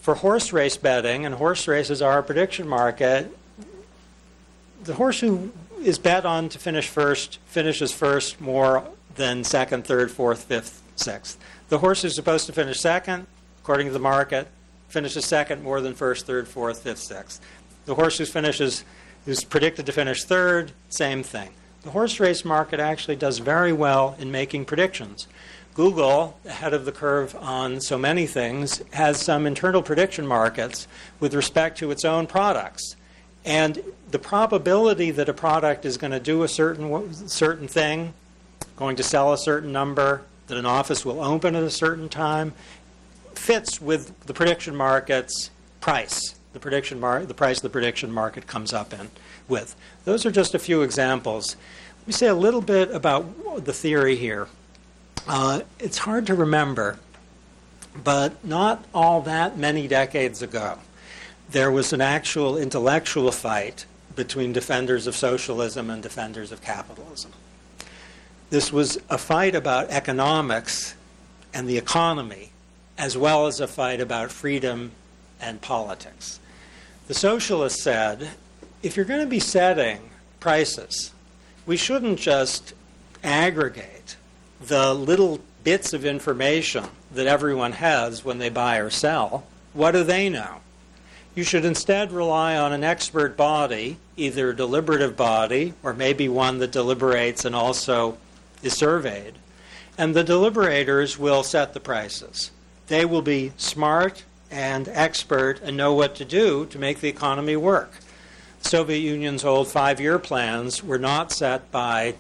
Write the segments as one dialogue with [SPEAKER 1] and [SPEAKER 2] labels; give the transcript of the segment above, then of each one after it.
[SPEAKER 1] For horse race betting, and horse races are a prediction market, the horse who is bet on to finish first finishes first more than second, third, fourth, fifth, sixth. The horse who's supposed to finish second, according to the market, finishes second more than first, third, fourth, fifth, sixth. The horse who's predicted to finish third, same thing. The horse race market actually does very well in making predictions. Google, ahead of the curve on so many things, has some internal prediction markets with respect to its own products. And the probability that a product is going to do a certain thing, going to sell a certain number, that an office will open at a certain time, fits with the prediction market's price. The price the prediction market comes up in with. Those are just a few examples. Let me say a little bit about the theory here. It's hard to remember, but not all that many decades ago, there was an actual intellectual fight between defenders of socialism and defenders of capitalism. This was a fight about economics and the economy, as well as a fight about freedom and politics. The socialists said, if you're going to be setting prices, we shouldn't just aggregate the little bits of information that everyone has when they buy or sell. What do they know? You should instead rely on an expert body, either a deliberative body or maybe one that deliberates and also is surveyed. And the deliberators will set the prices. They will be smart and expert and know what to do to make the economy work. The Soviet Union's old 5-year plans were not set by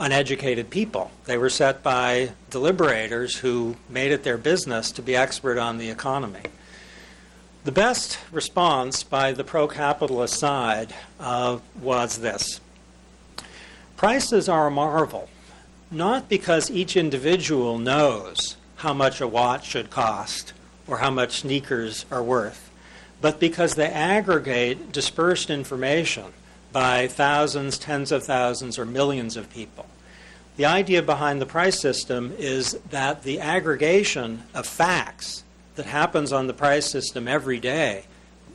[SPEAKER 1] uneducated people. They were set by deliberators who made it their business to be expert on the economy. The best response by the pro-capitalist side was this. Prices are a marvel, not because each individual knows how much a watch should cost or how much sneakers are worth, but because they aggregate dispersed information by thousands, tens of thousands, or millions of people. The idea behind the price system is that the aggregation of facts that happens on the price system every day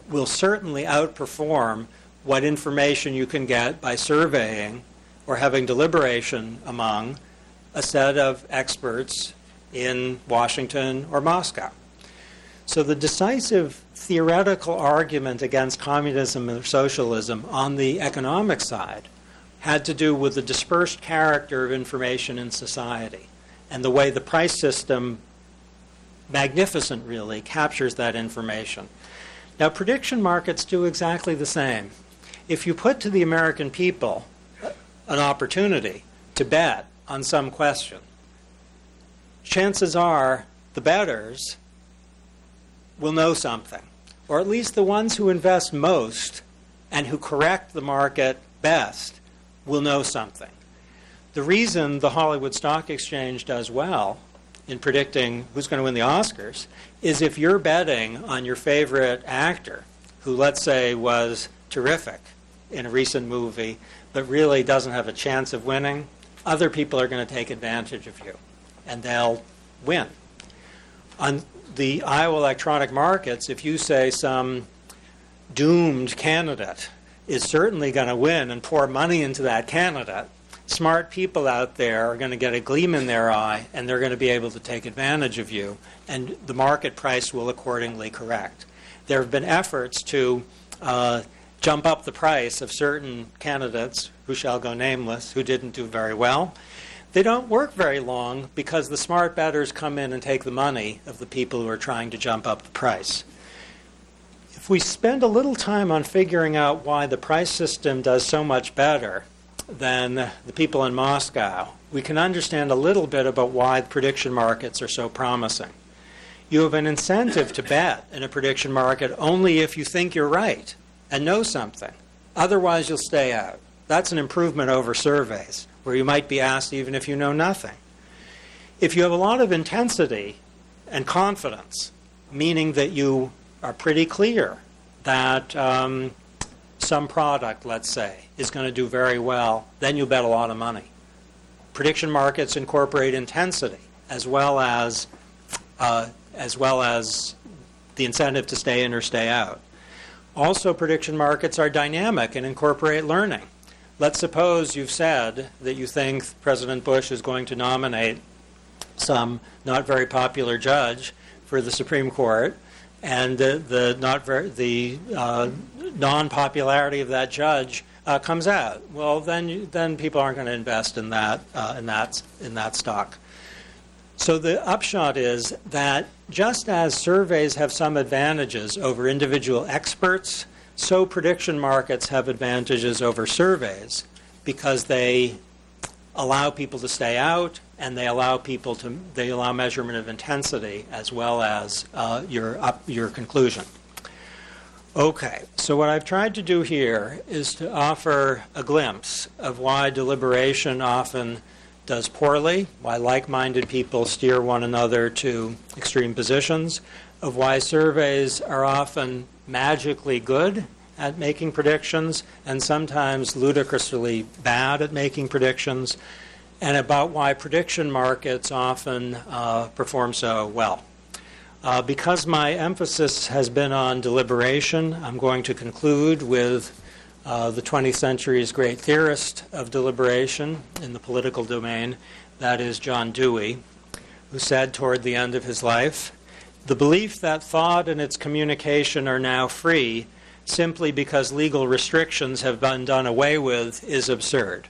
[SPEAKER 1] will certainly outperform what information you can get by surveying or having deliberation among a set of experts in Washington or Moscow. So the decisive theoretical argument against communism or socialism on the economic side had to do with the dispersed character of information in society and the way the price system, magnificent really, captures that information. Now, prediction markets do exactly the same. If you put to the American people an opportunity to bet on some question, chances are the bettors will know something, or at least the ones who invest most and who correct the market best will know something. The reason the Hollywood Stock Exchange does well in predicting who's going to win the Oscars is if you're betting on your favorite actor, who let's say was terrific in a recent movie, but really doesn't have a chance of winning, other people are going to take advantage of you, and they'll win. On the Iowa electronic markets, if you say some doomed candidate is certainly going to win and pour money into that candidate, smart people out there are going to get a gleam in their eye and they're going to be able to take advantage of you, and the market price will accordingly correct. There have been efforts to jump up the price of certain candidates, who shall go nameless, who didn't do very well. They don't work very long because the smart bettors come in and take the money of the people who are trying to jump up the price. If we spend a little time on figuring out why the price system does so much better than the people in Moscow, we can understand a little bit about why the prediction markets are so promising. You have an incentive to bet in a prediction market only if you think you're right and know something. Otherwise, you'll stay out. That's an improvement over surveys, where you might be asked even if you know nothing. If you have a lot of intensity and confidence, meaning that you are pretty clear that some product, let's say, is going to do very well, then you'll bet a lot of money. Prediction markets incorporate intensity as well as the incentive to stay in or stay out. Also, prediction markets are dynamic and incorporate learning. Let's suppose you've said that you think President Bush is going to nominate some not very popular judge for the Supreme Court, and the non-popularity of that judge comes out. Well, then people aren't going to invest in that stock. So the upshot is that just as surveys have some advantages over individual experts, so prediction markets have advantages over surveys because they allow people to stay out and they allow measurement of intensity as well as your conclusion. Okay, so what I've tried to do here is to offer a glimpse of why deliberation often does poorly, why like-minded people steer one another to extreme positions, of why surveys are often magically good at making predictions and sometimes ludicrously bad at making predictions, and about why prediction markets often perform so well. Because my emphasis has been on deliberation, I'm going to conclude with the 20th century's great theorist of deliberation in the political domain, that is John Dewey, who said toward the end of his life, "The belief that thought and its communication are now free simply because legal restrictions have been done away with is absurd.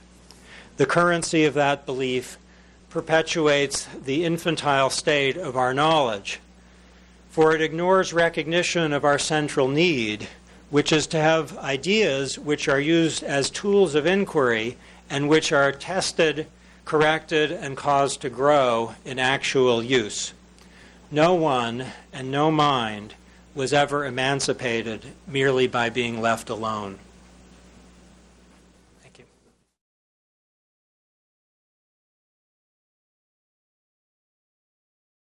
[SPEAKER 1] The currency of that belief perpetuates the infantile state of our knowledge, for it ignores recognition of our central need, which is to have ideas which are used as tools of inquiry and which are tested, corrected, and caused to grow in actual use. No one and no mind was ever emancipated merely by being left alone."